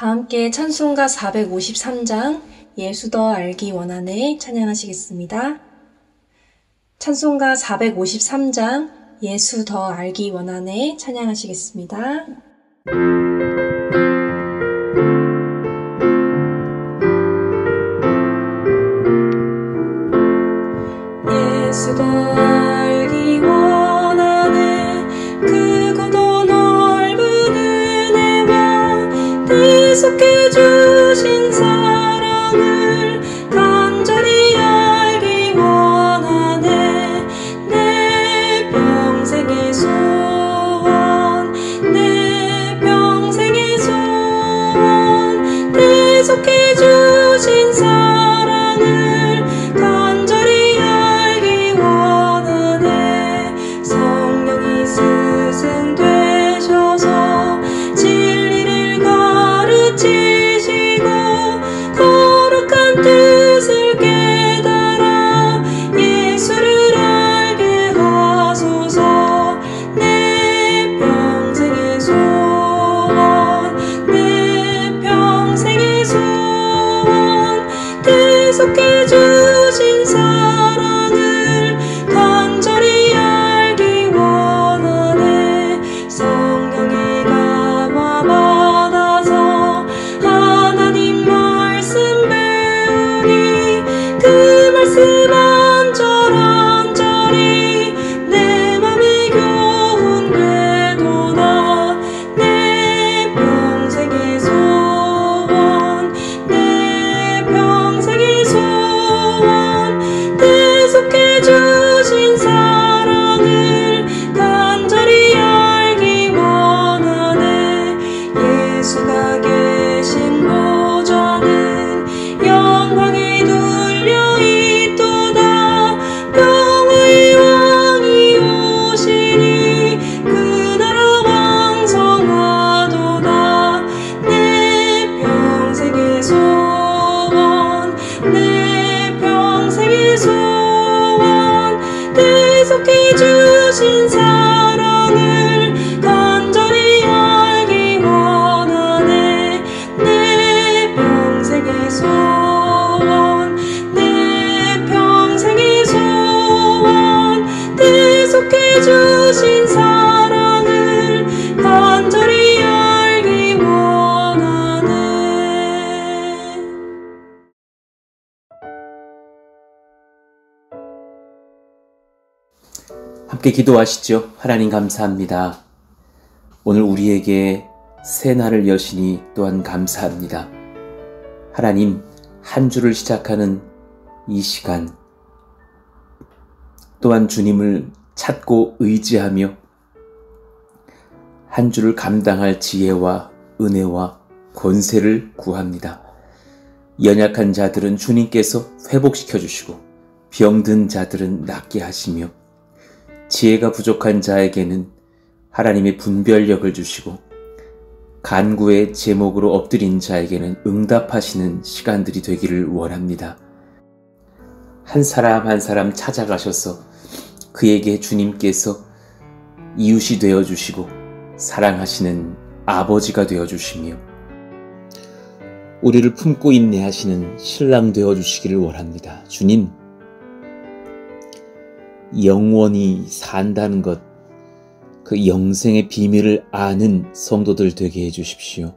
다 함께 찬송가 453장 예수 더 알기 원하네 찬양하시겠습니다. 찬송가 453장 예수 더 알기 원하네 찬양하시겠습니다. 예수 더 알기 원하네 크고도 넓은 은혜와 대속해 주신 사랑을 간절히 알기 원하네 내 평생의 소원 내 평생의 소원 대속해 주신 사랑을 간절히 알기 원하네 성령이 스승되셔서 진리를 가르치시고 거룩한 뜻을 깨달아 예수를 알게 하소서 내 평생의 소원 내 평생의 소원 대속해 주신 사랑을 간절히 알기 원하네 성령의 감화 받아서 하나님 말씀 배우니 그 말씀 한 절 한 절이 내 맘에 교훈되도다 내 평생의 소원 내 평생의 소원 대속해 주신 사랑을 간절히 알기 원하네 예수가 계신 보좌는 영광에 둘려 있도다 평화의 왕이 오시니 그 나라 왕성하도다 내 평생의 소원 내 평생의 소원 대속해 주신 사랑을 간절히 알기 원하네 내 평생의 소원 내 평생의 소원 대속해 주신 사랑을 간절히 알기 원하네. 함께 기도하시죠. 하나님 감사합니다. 오늘 우리에게 새 날을 여시니 또한 감사합니다. 하나님, 한 주를 시작하는 이 시간 또한 주님을 찾고 의지하며 한 주를 감당할 지혜와 은혜와 권세를 구합니다. 연약한 자들은 주님께서 회복시켜 주시고 병든 자들은 낫게 하시며 지혜가 부족한 자에게는 하나님의 분별력을 주시고 간구의 제목으로 엎드린 자에게는 응답하시는 시간들이 되기를 원합니다. 한 사람 한 사람 찾아가셔서 그에게 주님께서 이웃이 되어주시고 사랑하시는 아버지가 되어주시며 우리를 품고 인내하시는 신랑 되어주시기를 원합니다. 주님, 영원히 산다는 것, 그 영생의 비밀을 아는 성도들 되게 해주십시오.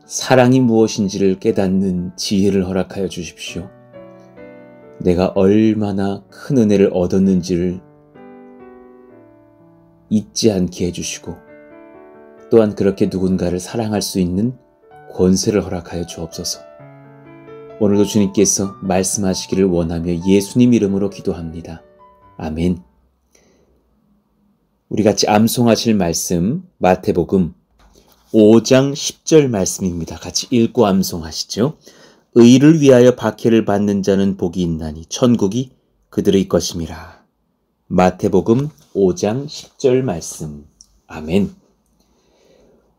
사랑이 무엇인지를 깨닫는 지혜를 허락하여 주십시오. 내가 얼마나 큰 은혜를 얻었는지를 잊지 않게 해주시고 또한 그렇게 누군가를 사랑할 수 있는 권세를 허락하여 주옵소서. 오늘도 주님께서 말씀하시기를 원하며 예수님 이름으로 기도합니다. 아멘. 우리 같이 암송하실 말씀 마태복음 5장 10절 말씀입니다. 같이 읽고 암송하시죠. 의를 위하여 박해를 받는 자는 복이 있나니 천국이 그들의 것임이라. 마태복음 5장 10절 말씀. 아멘.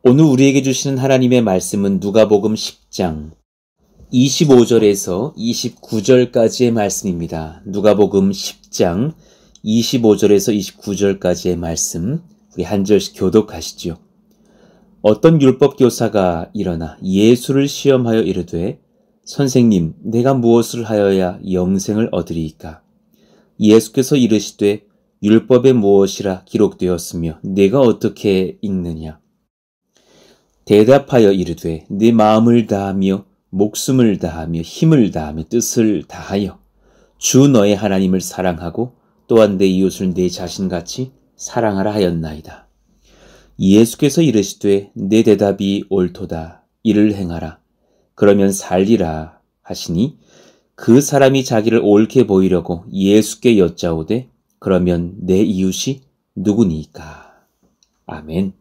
오늘 우리에게 주시는 하나님의 말씀은 누가복음 10장 25절에서 29절까지의 말씀입니다. 누가복음 10장 25절에서 29절까지의 말씀, 우리 한 절씩 교독하시죠. 어떤 율법 교사가 일어나 예수를 시험하여 이르되 선생님 내가 무엇을 하여야 영생을 얻으리이까? 예수께서 이르시되 율법에 무엇이라 기록되었으며 내가 어떻게 읽느냐? 대답하여 이르되 네 마음을 다하며 목숨을 다하며 힘을 다하며 뜻을 다하여 주 너의 하나님을 사랑하고 또한 내 이웃을 내 자신같이 사랑하라 하였나이다. 예수께서 이르시되 내 대답이 옳도다. 이를 행하라. 그러면 살리라 하시니 그 사람이 자기를 옳게 보이려고 예수께 여짜오되 그러면 내 이웃이 누구니까? 아멘.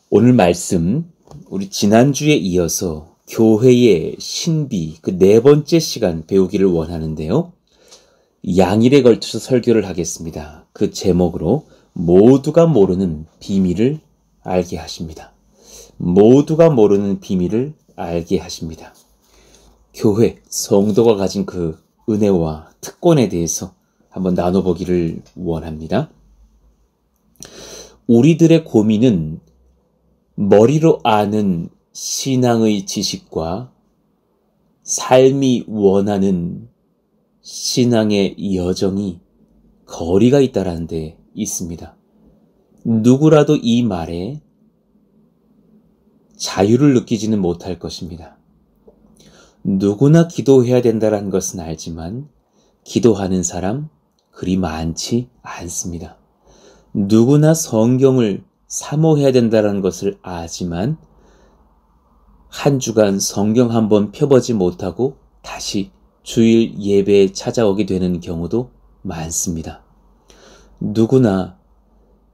오늘 말씀 우리 지난주에 이어서 교회의 신비 그 네 번째 시간 배우기를 원하는데요. 양일에 걸쳐서 설교를 하겠습니다. 그 제목으로 모두가 모르는 비밀을 알게 하십니다. 모두가 모르는 비밀을 알게 하십니다. 교회, 성도가 가진 그 은혜와 특권에 대해서 한번 나눠보기를 원합니다. 우리들의 고민은 머리로 아는 신앙의 지식과 삶이 원하는 신앙의 여정이 거리가 있다는 데 있습니다. 누구라도 이 말에 자유를 느끼지는 못할 것입니다. 누구나 기도해야 된다는 것은 알지만 기도하는 사람 그리 많지 않습니다. 누구나 성경을 사모해야 된다는 것을 아지만 한 주간 성경 한번 펴보지 못하고 다시 주일 예배에 찾아오게 되는 경우도 많습니다. 누구나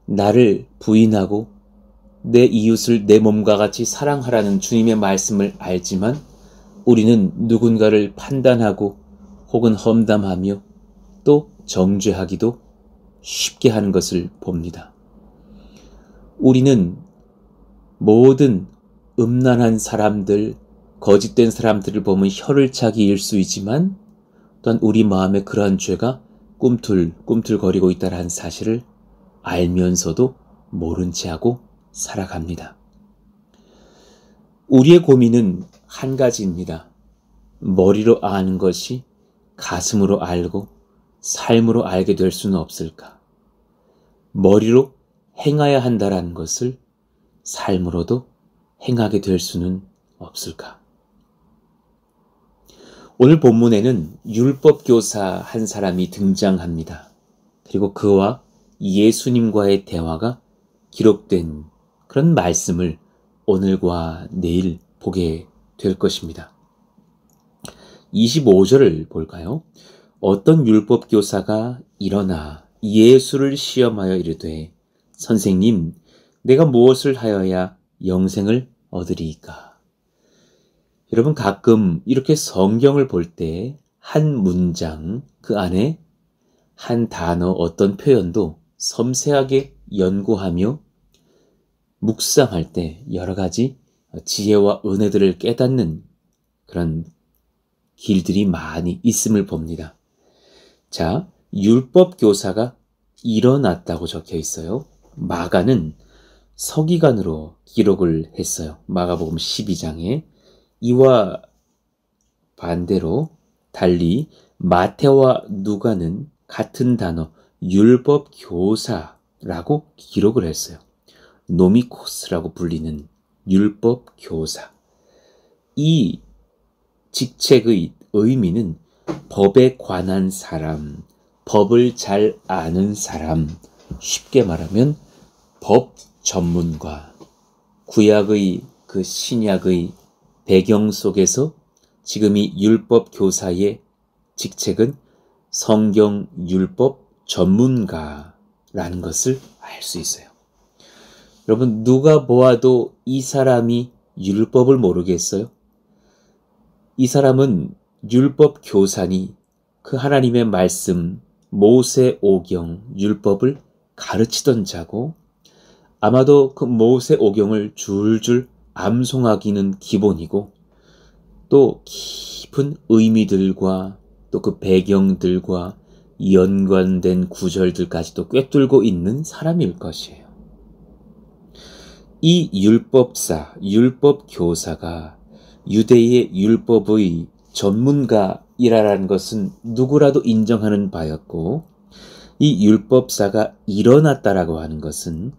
나를 부인하고 내 이웃을 내 몸과 같이 사랑하라는 주님의 말씀을 알지만 우리는 누군가를 판단하고 혹은 험담하며 또 정죄하기도 쉽게 하는 것을 봅니다. 우리는 모든 음란한 사람들, 거짓된 사람들을 보면 혀를 차기 일쑤이지만 또한 우리 마음에 그러한 죄가 꿈틀꿈틀거리고 있다는 사실을 알면서도 모른 채 하고 살아갑니다. 우리의 고민은 한 가지입니다. 머리로 아는 것이 가슴으로 알고 삶으로 알게 될 수는 없을까? 머리로 행해야 한다는 것을 삶으로도 행하게 될 수는 없을까? 오늘 본문에는 율법교사 한 사람이 등장합니다. 그리고 그와 예수님과의 대화가 기록된 그런 말씀을 오늘과 내일 보게 될 것입니다. 25절을 볼까요? 어떤 율법교사가 일어나 예수를 시험하여 이르되 선생님, 내가 무엇을 하여야 영생을 얻으리이까? 여러분 가끔 이렇게 성경을 볼 때 한 문장 그 안에 한 단어 어떤 표현도 섬세하게 연구하며 묵상할 때 여러 가지 지혜와 은혜들을 깨닫는 그런 길들이 많이 있음을 봅니다. 자, 율법교사가 일어났다고 적혀 있어요. 마가는 서기관으로 기록을 했어요. 마가복음 12장에. 이와 반대로 달리 마태와 누가는 같은 단어 율법교사라고 기록을 했어요. 노미코스라고 불리는 율법교사. 이 직책의 의미는 법에 관한 사람, 법을 잘 아는 사람, 쉽게 말하면 법 전문가, 구약의 그 신약의 배경 속에서 지금 이 율법 교사의 직책은 성경 율법 전문가라는 것을 알 수 있어요. 여러분 누가 보아도 이 사람이 율법을 모르겠어요? 이 사람은 율법 교사니 그 하나님의 말씀, 모세오경, 율법을 가르치던 자고 아마도 그 모세오경을 줄줄 암송하기는 기본이고 또 깊은 의미들과 또 그 배경들과 연관된 구절들까지도 꿰뚫고 있는 사람일 것이에요. 이 율법사, 율법교사가 유대의 율법의 전문가이라는 것은 누구라도 인정하는 바였고, 이 율법사가 일어났다라고 하는 것은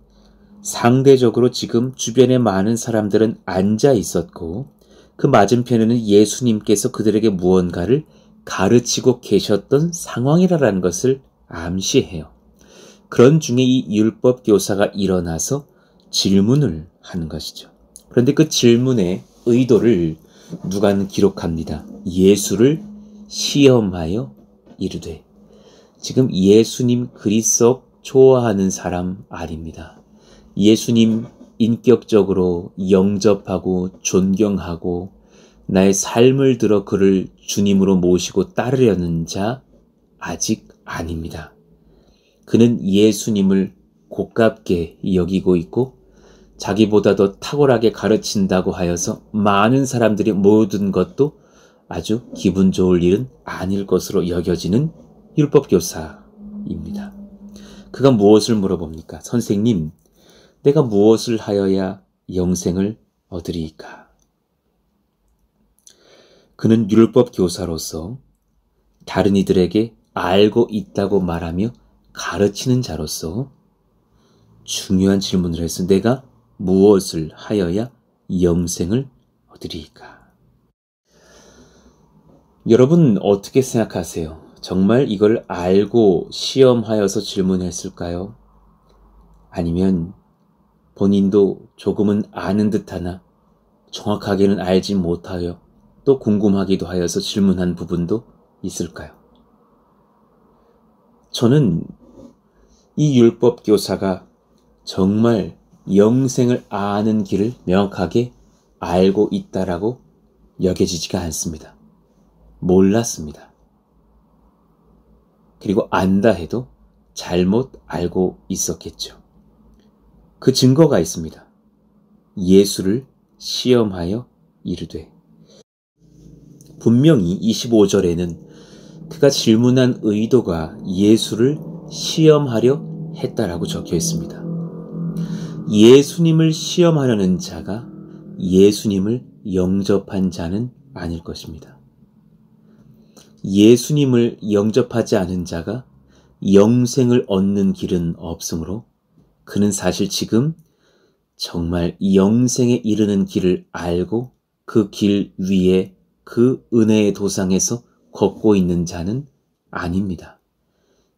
상대적으로 지금 주변에 많은 사람들은 앉아 있었고, 그 맞은편에는 예수님께서 그들에게 무언가를 가르치고 계셨던 상황이라는 것을 암시해요. 그런 중에 이 율법교사가 일어나서 질문을 하는 것이죠. 그런데 그 질문의 의도를 누가는 기록합니다. 예수를 시험하여 이르되. 지금 예수님 그리스도 좋아하는 사람 아닙니다. 예수님 인격적으로 영접하고 존경하고 나의 삶을 들어 그를 주님으로 모시고 따르려는 자 아직 아닙니다. 그는 예수님을 고깝게 여기고 있고 자기보다 더 탁월하게 가르친다고 하여서 많은 사람들이 모든 것도 아주 기분 좋을 일은 아닐 것으로 여겨지는 율법교사입니다. 그가 무엇을 물어봅니까? 선생님, 내가 무엇을 하여야 영생을 얻으리이까? 그는 율법교사로서 다른 이들에게 알고 있다고 말하며 가르치는 자로서 중요한 질문을 해서 내가 무엇을 하여야 영생을 얻으리이까? 여러분 어떻게 생각하세요? 정말 이걸 알고 시험하여서 질문했을까요? 아니면 본인도 조금은 아는 듯하나 정확하게는 알지 못하여 또 궁금하기도 하여서 질문한 부분도 있을까요? 저는 이 율법교사가 정말 영생을 아는 길을 명확하게 알고 있다라고 여겨지지가 않습니다. 몰랐습니다. 그리고 안다 해도 잘못 알고 있었겠죠. 그 증거가 있습니다. 예수를 시험하여 이르되. 분명히 25절에는 그가 질문한 의도가 예수를 시험하려 했다라고 적혀 있습니다. 예수님을 시험하려는 자가 예수님을 영접한 자는 아닐 것입니다. 예수님을 영접하지 않은 자가 영생을 얻는 길은 없으므로 그는 사실 지금 정말 영생에 이르는 길을 알고 그 길 위에 그 은혜의 도상에서 걷고 있는 자는 아닙니다.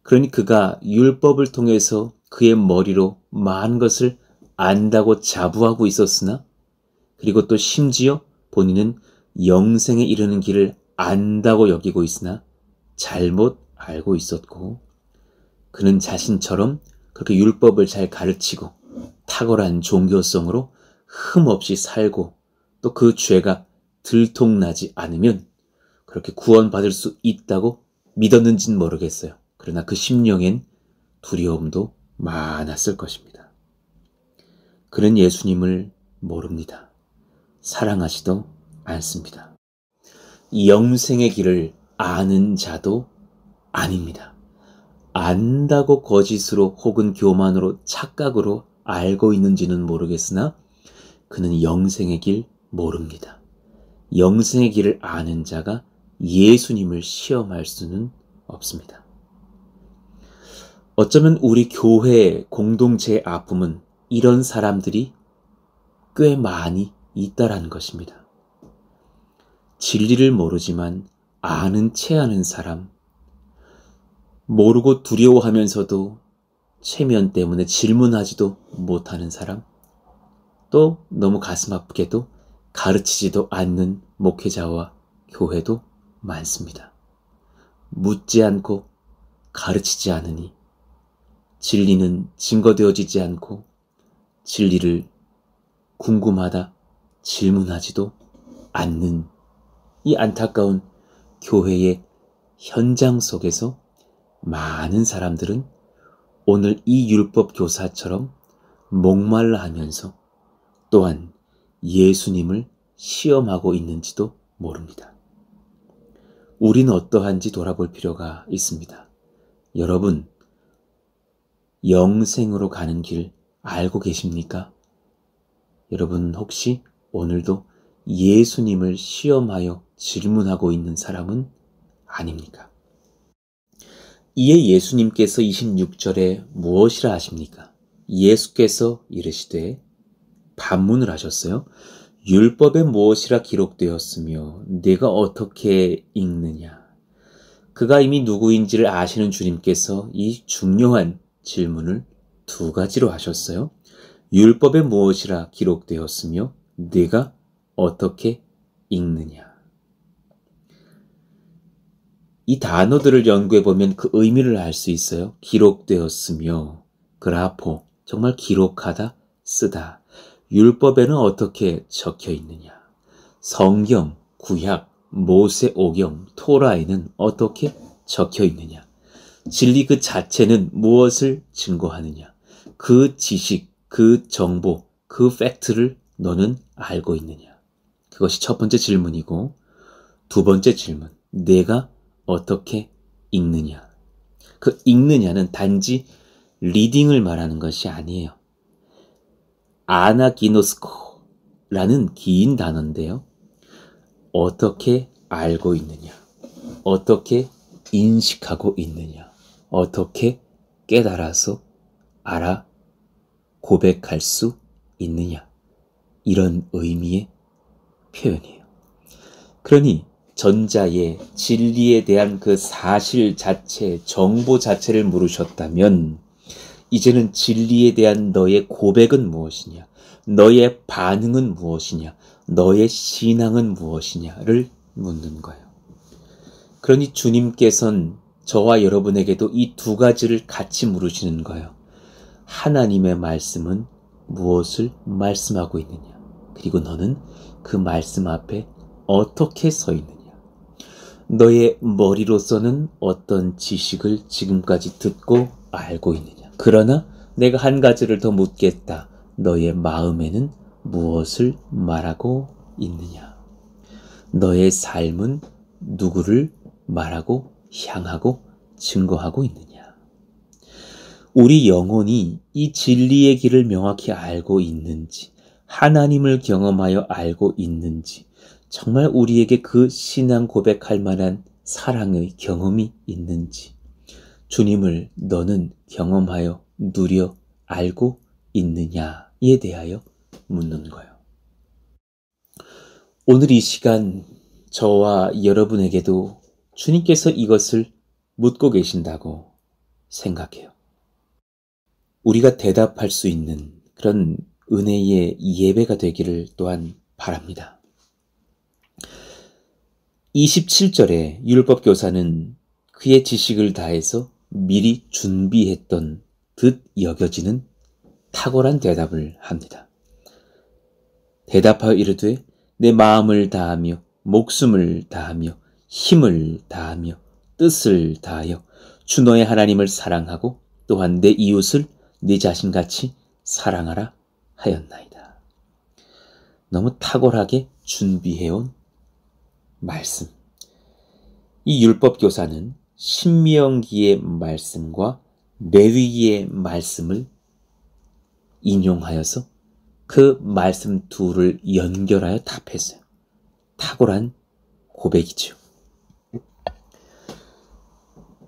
그러니 그가 율법을 통해서 그의 머리로 많은 것을 안다고 자부하고 있었으나 그리고 또 심지어 본인은 영생에 이르는 길을 안다고 여기고 있으나 잘못 알고 있었고 그는 자신처럼 그렇게 율법을 잘 가르치고 탁월한 종교성으로 흠없이 살고 또 그 죄가 들통나지 않으면 그렇게 구원받을 수 있다고 믿었는지는 모르겠어요. 그러나 그 심령엔 두려움도 많았을 것입니다. 그는 예수님을 모릅니다. 사랑하지도 않습니다. 영생의 길을 아는 자도 아닙니다. 안다고 거짓으로 혹은 교만으로 착각으로 알고 있는지는 모르겠으나 그는 영생의 길 모릅니다. 영생의 길을 아는 자가 예수님을 시험할 수는 없습니다. 어쩌면 우리 교회 공동체의 아픔은 이런 사람들이 꽤 많이 있다라는 것입니다. 진리를 모르지만 아는 채 하는 사람, 모르고 두려워하면서도 체면 때문에 질문하지도 못하는 사람, 또 너무 가슴 아프게도 가르치지도 않는 목회자와 교회도 많습니다. 묻지 않고 가르치지 않으니 진리는 증거되어지지 않고 진리를 궁금하다 질문하지도 않는 이 안타까운 교회의 현장 속에서 많은 사람들은 오늘 이 율법 교사처럼 목말라 하면서 또한 예수님을 시험하고 있는지도 모릅니다. 우리는 어떠한지 돌아볼 필요가 있습니다. 여러분, 영생으로 가는 길 알고 계십니까? 여러분 혹시 오늘도 예수님을 시험하여 질문하고 있는 사람은 아닙니까? 이에 예수님께서 26절에 무엇이라 하십니까? 예수께서 이르시되 반문을 하셨어요. 율법에 무엇이라 기록되었으며 네가 어떻게 읽느냐? 그가 이미 누구인지를 아시는 주님께서 이 중요한 질문을 두 가지로 하셨어요. 율법에 무엇이라 기록되었으며 네가 어떻게 읽느냐? 이 단어들을 연구해보면 그 의미를 알 수 있어요. 기록되었으며, 그라포, 정말 기록하다, 쓰다. 율법에는 어떻게 적혀 있느냐? 성경, 구약, 모세 오경, 토라에는 어떻게 적혀 있느냐? 진리 그 자체는 무엇을 증거하느냐? 그 지식, 그 정보, 그 팩트를 너는 알고 있느냐? 그것이 첫 번째 질문이고, 두 번째 질문, 내가 어떻게 읽느냐? 그 읽느냐는 단지 리딩을 말하는 것이 아니에요. 아나기노스코라는 긴 단어인데요. 어떻게 알고 있느냐? 어떻게 인식하고 있느냐? 어떻게 깨달아서 알아 고백할 수 있느냐? 이런 의미의 표현이에요. 그러니 전자의 진리에 대한 그 사실 자체, 정보 자체를 물으셨다면 이제는 진리에 대한 너의 고백은 무엇이냐? 너의 반응은 무엇이냐? 너의 신앙은 무엇이냐를 묻는 거예요. 그러니 주님께서는 저와 여러분에게도 이 두 가지를 같이 물으시는 거예요. 하나님의 말씀은 무엇을 말씀하고 있느냐? 그리고 너는 그 말씀 앞에 어떻게 서 있느냐? 너의 머리로서는 어떤 지식을 지금까지 듣고 알고 있느냐? 그러나 내가 한 가지를 더 묻겠다. 너의 마음에는 무엇을 말하고 있느냐? 너의 삶은 누구를 말하고 향하고 증거하고 있느냐? 우리 영혼이 이 진리의 길을 명확히 알고 있는지, 하나님을 경험하여 알고 있는지, 정말 우리에게 그 신앙 고백할 만한 사랑의 경험이 있는지, 주님을 너는 경험하여 누려 알고 있느냐에 대하여 묻는 거예요. 오늘 이 시간 저와 여러분에게도 주님께서 이것을 묻고 계신다고 생각해요. 우리가 대답할 수 있는 그런 은혜의 예배가 되기를 또한 바랍니다. 27절에 율법교사는 그의 지식을 다해서 미리 준비했던 듯 여겨지는 탁월한 대답을 합니다. 대답하여 이르되 내 마음을 다하며 목숨을 다하며 힘을 다하며 뜻을 다하여 주 너의 하나님을 사랑하고 또한 내 이웃을 네 자신같이 사랑하라 하였나이다. 너무 탁월하게 준비해온 말씀. 이 율법교사는 신명기의 말씀과 레위기의 말씀을 인용하여서 그 말씀 둘을 연결하여 답했어요. 탁월한 고백이죠.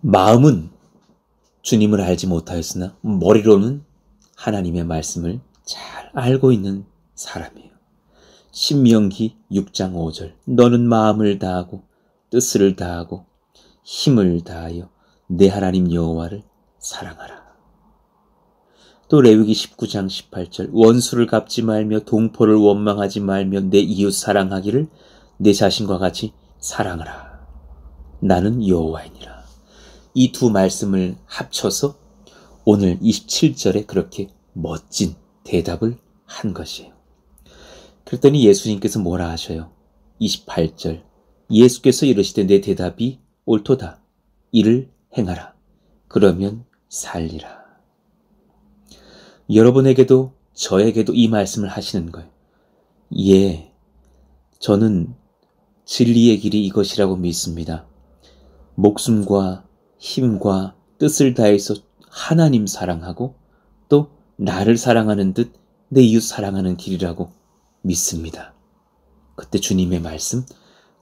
마음은 주님을 알지 못하였으나 머리로는 하나님의 말씀을 잘 알고 있는 사람이에요. 신명기 6장 5절 너는 마음을 다하고 뜻을 다하고 힘을 다하여 내 하나님 여호와를 사랑하라. 또 레위기 19장 18절 원수를 갚지 말며 동포를 원망하지 말며 내 이웃 사랑하기를 내 자신과 같이 사랑하라. 나는 여호와이니라. 이 두 말씀을 합쳐서 오늘 27절에 그렇게 멋진 대답을 한 것이에요. 그랬더니 예수님께서 뭐라 하셔요? 28절 예수께서 이르시되 내 대답이 옳도다. 이를 행하라. 그러면 살리라. 여러분에게도 저에게도 이 말씀을 하시는 거예요. 예, 저는 진리의 길이 이것이라고 믿습니다. 목숨과 힘과 뜻을 다해서 하나님 사랑하고 또 나를 사랑하는 듯 내 이웃 사랑하는 길이라고 믿습니다. 그때 주님의 말씀,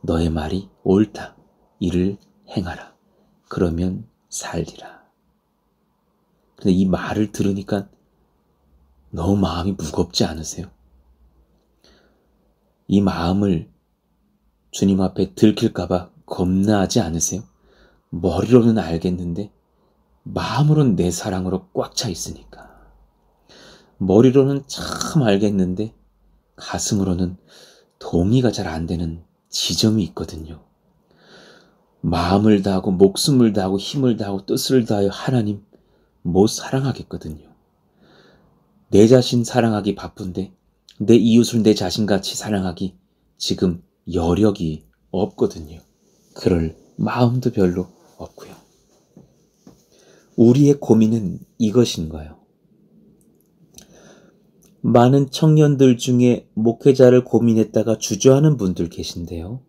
너의 말이 옳다. 이를 행하라. 그러면 살리라. 근데 이 말을 들으니까 너무 마음이 무겁지 않으세요? 이 마음을 주님 앞에 들킬까봐 겁나하지 않으세요? 머리로는 알겠는데 마음으로는 내 사랑으로 꽉 차 있으니까. 머리로는 참 알겠는데 가슴으로는 동의가 잘 안 되는 지점이 있거든요. 마음을 다하고 목숨을 다하고 힘을 다하고 뜻을 다하여 하나님 못 사랑하겠거든요. 내 자신 사랑하기 바쁜데 내 이웃을 내 자신같이 사랑하기 지금 여력이 없거든요. 그럴 마음도 별로 없고요. 우리의 고민은 이것인가요? 많은 청년들 중에 목회자를 고민했다가 주저하는 분들 계신데요.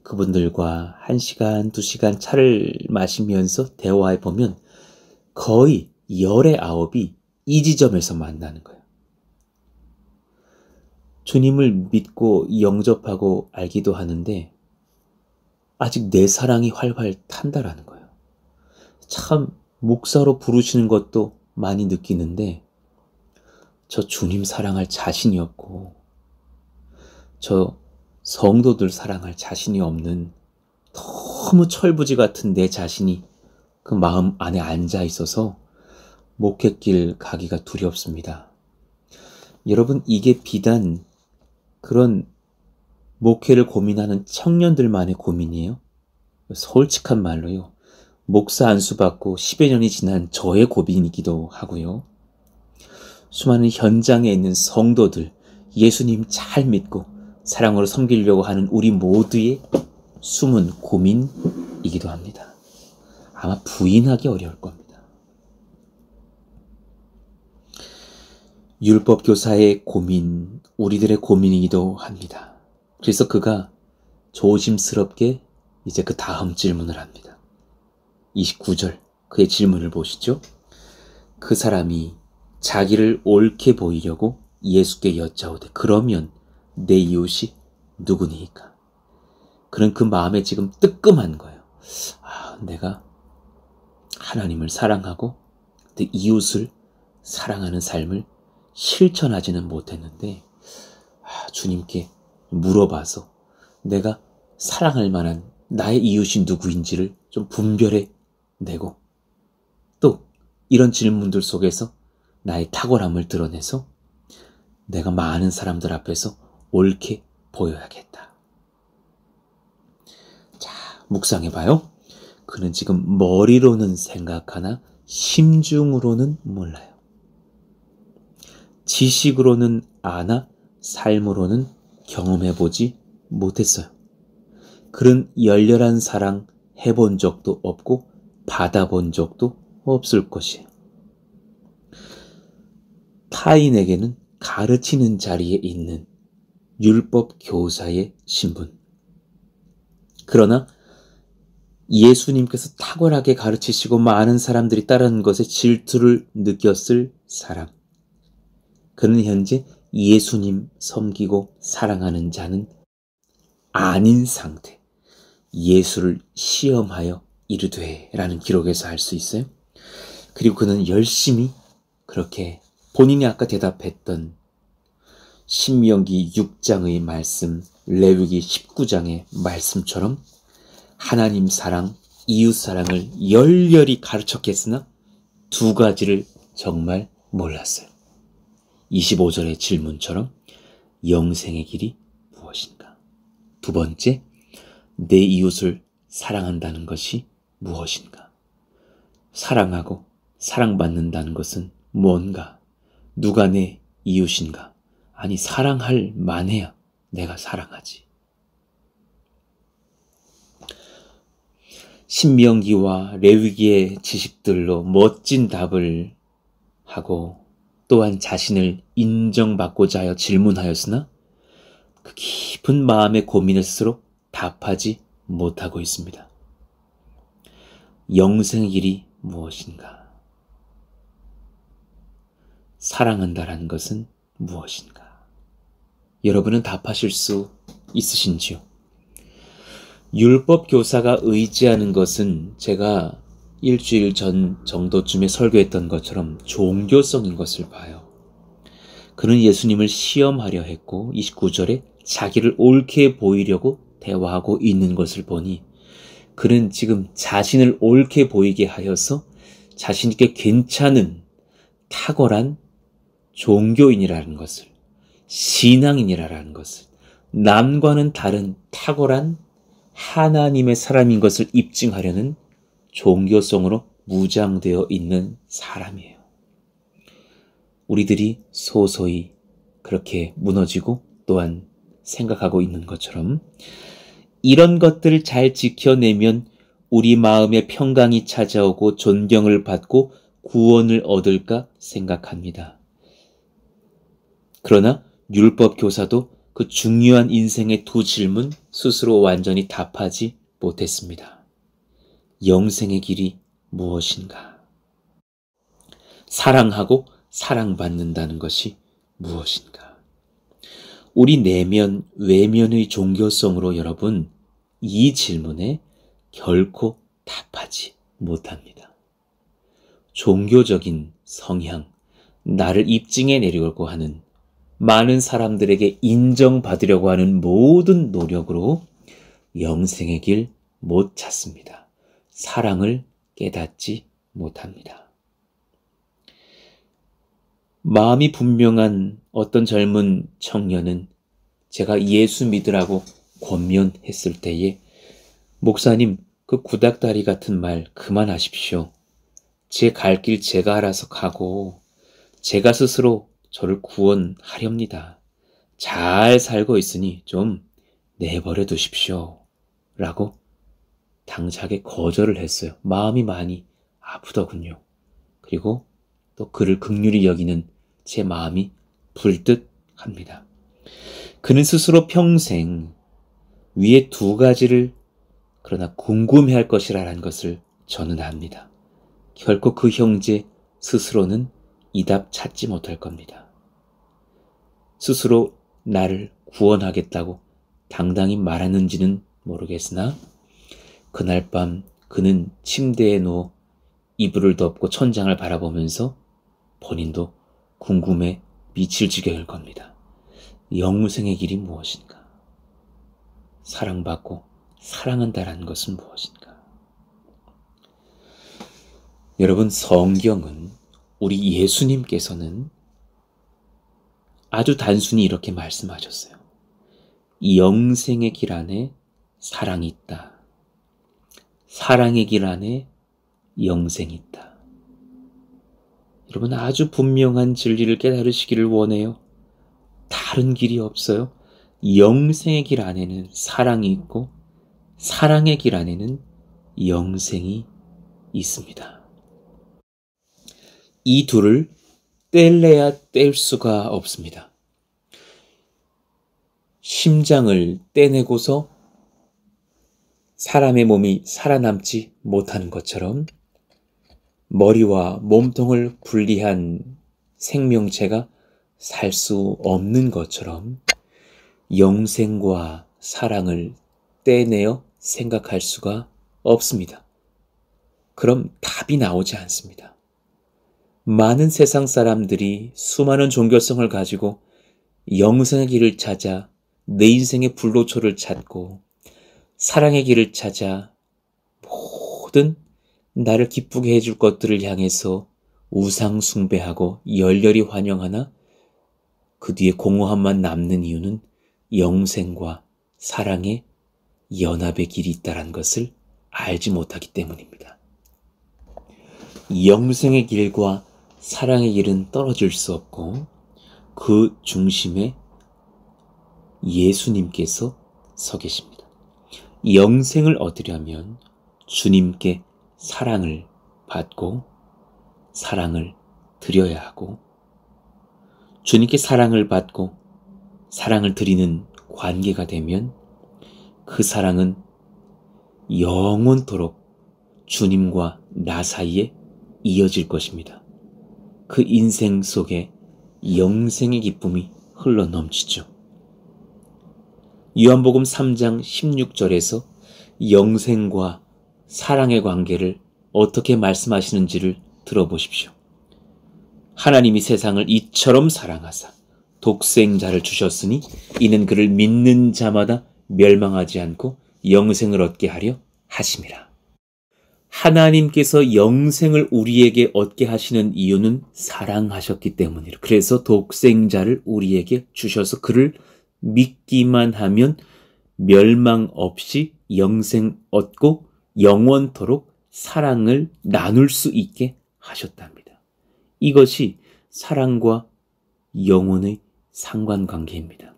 그분들과 1시간, 2시간 차를 마시면서 대화해보면 거의 10의 9이 이 지점에서 만나는 거예요. 주님을 믿고 영접하고 알기도 하는데 아직 내 사랑이 활활 탄다라는 거예요. 참 목사로 부르시는 것도 많이 느끼는데 저 주님 사랑할 자신이 없고 저 성도들 사랑할 자신이 없는 너무 철부지 같은 내 자신이 그 마음 안에 앉아 있어서 목회길 가기가 두렵습니다. 여러분, 이게 비단 그런 목회를 고민하는 청년들만의 고민이에요? 솔직한 말로요. 목사 안수 받고 10여 년이 지난 저의 고민이기도 하고요. 수많은 현장에 있는 성도들, 예수님 잘 믿고 사랑으로 섬기려고 하는 우리 모두의 숨은 고민이기도 합니다. 아마 부인하기 어려울 겁니다. 율법 교사의 고민, 우리들의 고민이기도 합니다. 그래서 그가 조심스럽게 이제 그 다음 질문을 합니다. 29절 그의 질문을 보시죠. 그 사람이 자기를 옳게 보이려고 예수께 여짜오되 그러면 내 이웃이 누구니까? 그는 그 마음에 지금 뜨끔한 거예요. 내가 하나님을 사랑하고 내 이웃을 사랑하는 삶을 실천하지는 못했는데 주님께 물어봐서 내가 사랑할 만한 나의 이웃이 누구인지를 좀 분별해 내고 또 이런 질문들 속에서 나의 탁월함을 드러내서 내가 많은 사람들 앞에서 옳게 보여야겠다. 자, 묵상해봐요. 그는 지금 머리로는 생각하나 심중으로는 몰라요. 지식으로는 아나 삶으로는 경험해보지 못했어요. 그는 열렬한 사랑 해본 적도 없고 받아본 적도 없을 것이에요. 타인에게는 가르치는 자리에 있는 율법 교사의 신분. 그러나 예수님께서 탁월하게 가르치시고 많은 사람들이 따르는 것에 질투를 느꼈을 사람. 그는 현재 예수님 섬기고 사랑하는 자는 아닌 상태. 예수를 시험하여 이르되 라는 기록에서 알 수 있어요. 그리고 그는 열심히 그렇게 본인이 아까 대답했던 신명기 6장의 말씀, 레위기 19장의 말씀처럼 하나님 사랑, 이웃 사랑을 열렬히 가르쳤겠으나 두 가지를 정말 몰랐어요. 25절의 질문처럼 영생의 길이 무엇인가? 두 번째, 내 이웃을 사랑한다는 것이 무엇인가? 사랑하고 사랑받는다는 것은 뭔가? 누가 내 이웃인가? 아니, 사랑할 만해야 내가 사랑하지. 신명기와 레위기의 지식들로 멋진 답을 하고 또한 자신을 인정받고자 하여 질문하였으나 그 깊은 마음의 고민을 스스로 답하지 못하고 있습니다. 영생의 길이 무엇인가? 사랑한다라는 것은 무엇인가? 여러분은 답하실 수 있으신지요? 율법 교사가 의지하는 것은 제가 일주일 전 정도쯤에 설교했던 것처럼 종교성인 것을 봐요. 그는 예수님을 시험하려 했고 29절에 자기를 옳게 보이려고 대화하고 있는 것을 보니 그는 지금 자신을 옳게 보이게 하여서 자신에게 괜찮은 탁월한 종교인이라는 것을, 신앙인이라는 것을, 남과는 다른 탁월한 하나님의 사람인 것을 입증하려는 종교성으로 무장되어 있는 사람이에요. 우리들이 소소히 그렇게 무너지고 또한 생각하고 있는 것처럼 이런 것들을 잘 지켜내면 우리 마음에 평강이 찾아오고 존경을 받고 구원을 얻을까 생각합니다. 그러나 율법 교사도 그 중요한 인생의 두 질문 스스로 완전히 답하지 못했습니다. 영생의 길이 무엇인가? 사랑하고 사랑받는다는 것이 무엇인가? 우리 내면, 외면의 종교성으로 여러분, 이 질문에 결코 답하지 못합니다. 종교적인 성향, 나를 입증해 내려고 하는 많은 사람들에게 인정받으려고 하는 모든 노력으로 영생의 길 못 찾습니다. 사랑을 깨닫지 못합니다. 마음이 분명한 어떤 젊은 청년은 제가 예수 믿으라고 권면했을 때에 목사님, 그 구닥다리 같은 말 그만하십시오. 제 갈 길 제가 알아서 가고 제가 스스로 저를 구원하렵니다. 잘 살고 있으니 좀 내버려 두십시오. 라고 당차게 거절을 했어요. 마음이 많이 아프더군요. 그리고 또 그를 긍휼히 여기는 제 마음이 불뜻합니다. 그는 스스로 평생 위에 두 가지를 그러나 궁금해할 것이라는 것을 저는 압니다. 결코 그 형제 스스로는 이 답 찾지 못할 겁니다. 스스로 나를 구원하겠다고 당당히 말하는지는 모르겠으나 그날 밤 그는 침대에 누워 이불을 덮고 천장을 바라보면서 본인도 궁금해 미칠 지경일 겁니다. 영생의 길이 무엇인가? 사랑받고 사랑한다라는 것은 무엇인가? 여러분, 성경은 우리 예수님께서는 아주 단순히 이렇게 말씀하셨어요. 이 영생의 길 안에 사랑이 있다. 사랑의 길 안에 영생이 있다. 여러분, 아주 분명한 진리를 깨달으시기를 원해요. 다른 길이 없어요. 영생의 길 안에는 사랑이 있고 사랑의 길 안에는 영생이 있습니다. 이 둘을 뗄래야 뗄 수가 없습니다. 심장을 떼내고서 사람의 몸이 살아남지 못하는 것처럼 머리와 몸통을 분리한 생명체가 살 수 없는 것처럼 영생과 사랑을 떼내어 생각할 수가 없습니다. 그럼 답이 나오지 않습니다. 많은 세상 사람들이 수많은 종교성을 가지고 영생의 길을 찾아 내 인생의 불로초를 찾고 사랑의 길을 찾아 모든 나를 기쁘게 해줄 것들을 향해서 우상 숭배하고 열렬히 환영하나 그 뒤에 공허함만 남는 이유는 영생과 사랑의 연합의 길이 있다는 것을 알지 못하기 때문입니다. 영생의 길과 사랑의 길은 떨어질 수 없고 그 중심에 예수님께서 서 계십니다. 영생을 얻으려면 주님께 사랑을 받고 사랑을 드려야 하고 주님께 사랑을 받고 사랑을 드리는 관계가 되면 그 사랑은 영원토록 주님과 나 사이에 이어질 것입니다. 그 인생 속에 영생의 기쁨이 흘러넘치죠. 요한복음 3장 16절에서 영생과 사랑의 관계를 어떻게 말씀하시는지를 들어보십시오. 하나님이 세상을 이처럼 사랑하사 독생자를 주셨으니 이는 그를 믿는 자마다 멸망하지 않고 영생을 얻게 하려 하심이라. 하나님께서 영생을 우리에게 얻게 하시는 이유는 사랑하셨기 때문이라. 그래서 독생자를 우리에게 주셔서 그를 믿기만 하면 멸망 없이 영생 얻고 영원토록 사랑을 나눌 수 있게 하셨답니다. 이것이 사랑과 영혼의 상관관계입니다.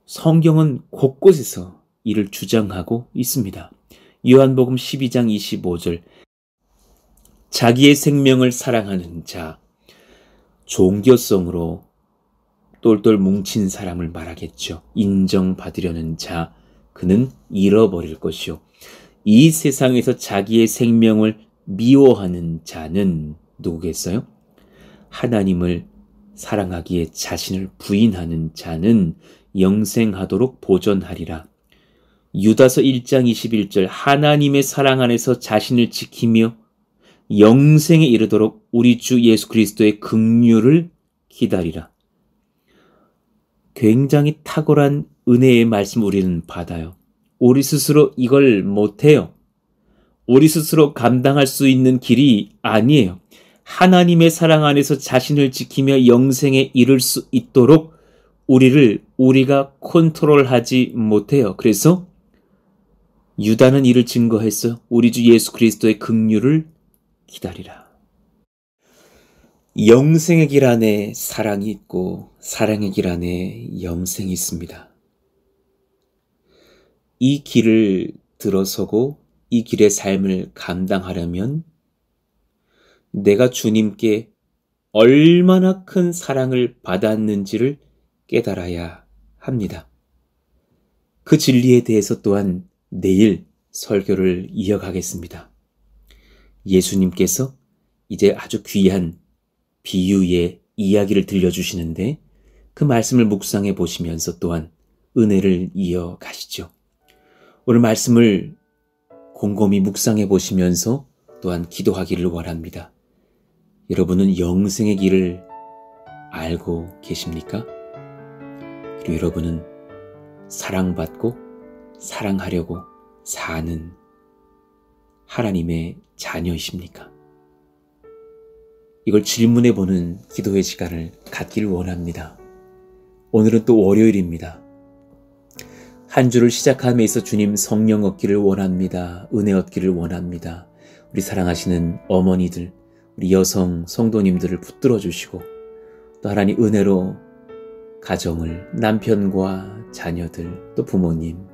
성경은 곳곳에서 이를 주장하고 있습니다. 요한복음 12장 25절, 자기의 생명을 사랑하는 자, 종교성으로 똘똘 뭉친 사람을 말하겠죠. 인정받으려는 자, 그는 잃어버릴 것이요. 이 세상에서 자기의 생명을 미워하는 자는 누구겠어요? 하나님을 사랑하기에 자신을 부인하는 자는 영생하도록 보존하리라. 유다서 1장 21절, 하나님의 사랑 안에서 자신을 지키며 영생에 이르도록 우리 주 예수 그리스도의 긍휼을 기다리라. 굉장히 탁월한 은혜의 말씀 우리는 받아요. 우리 스스로 이걸 못해요. 우리 스스로 감당할 수 있는 길이 아니에요. 하나님의 사랑 안에서 자신을 지키며 영생에 이를 수 있도록 우리가 컨트롤하지 못해요. 그래서 유다는 이를 증거했어요. 우리 주 예수 그리스도의 긍휼을 기다리라. 영생의 길 안에 사랑이 있고 사랑의 길 안에 영생이 있습니다. 이 길을 들어서고 이 길의 삶을 감당하려면 내가 주님께 얼마나 큰 사랑을 받았는지를 깨달아야 합니다. 그 진리에 대해서 또한 내일 설교를 이어가겠습니다. 예수님께서 이제 아주 귀한 비유의 이야기를 들려주시는데 그 말씀을 묵상해 보시면서 또한 은혜를 이어가시죠. 오늘 말씀을 곰곰이 묵상해 보시면서 또한 기도하기를 원합니다. 여러분은 영생의 길을 알고 계십니까? 그리고 여러분은 사랑받고 사랑하려고 사는 하나님의 자녀이십니까? 이걸 질문해보는 기도의 시간을 갖기를 원합니다. 오늘은 또 월요일입니다. 한 주를 시작함에 있어 주님 성령 얻기를 원합니다. 은혜 얻기를 원합니다. 우리 사랑하시는 어머니들, 우리 여성 성도님들을 붙들어 주시고 또 하나님 은혜로 가정을, 남편과 자녀들, 또 부모님,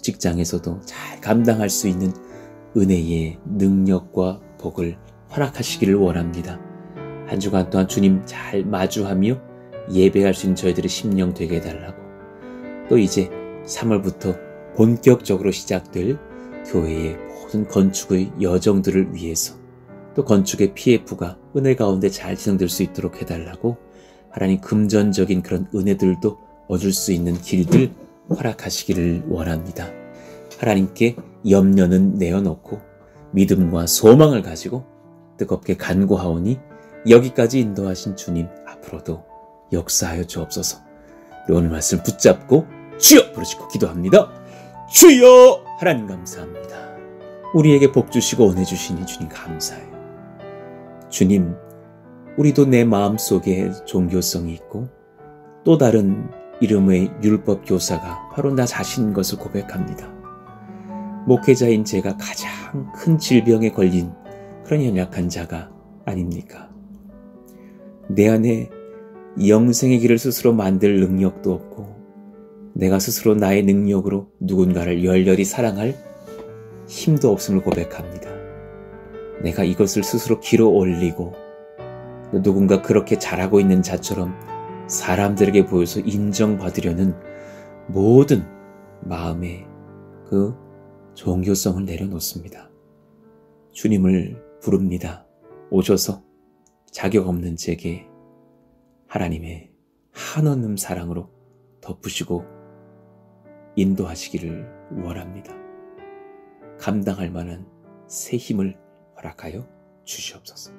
직장에서도 잘 감당할 수 있는 은혜의 능력과 복을 허락하시기를 원합니다. 한 주간 동안 주님 잘 마주하며 예배할 수 있는 저희들의 심령 되게 해달라고, 또 이제 3월부터 본격적으로 시작될 교회의 모든 건축의 여정들을 위해서 또 건축의 PF가 은혜 가운데 잘 진행될 수 있도록 해달라고 하나님 금전적인 그런 은혜들도 얻을 수 있는 길들 허락하시기를 원합니다. 하나님께 염려는 내어놓고 믿음과 소망을 가지고 뜨겁게 간구하오니 여기까지 인도하신 주님 앞으로도 역사하여 주옵소서. 오늘 말씀 붙잡고 주여 부르짖고 기도합니다. 주여! 하나님 감사합니다. 우리에게 복 주시고 은혜 주시니 주님 감사해요. 주님, 우리도 내 마음속에 종교성이 있고 또 다른 이름의 율법 교사가 바로 나 자신인 것을 고백합니다. 목회자인 제가 가장 큰 질병에 걸린 그런 연약한 자가 아닙니까? 내 안에 영생의 길을 스스로 만들 능력도 없고 내가 스스로 나의 능력으로 누군가를 열렬히 사랑할 힘도 없음을 고백합니다. 내가 이것을 스스로 길어 올리고 누군가 그렇게 잘하고 있는 자처럼 사람들에게 보여서 인정받으려는 모든 마음의 그 종교성을 내려놓습니다. 주님을 부릅니다. 오셔서 자격 없는 제게 하나님의 한없는 사랑으로 덮으시고 인도하시기를 원합니다. 감당할 만한 새 힘을 허락하여 주시옵소서.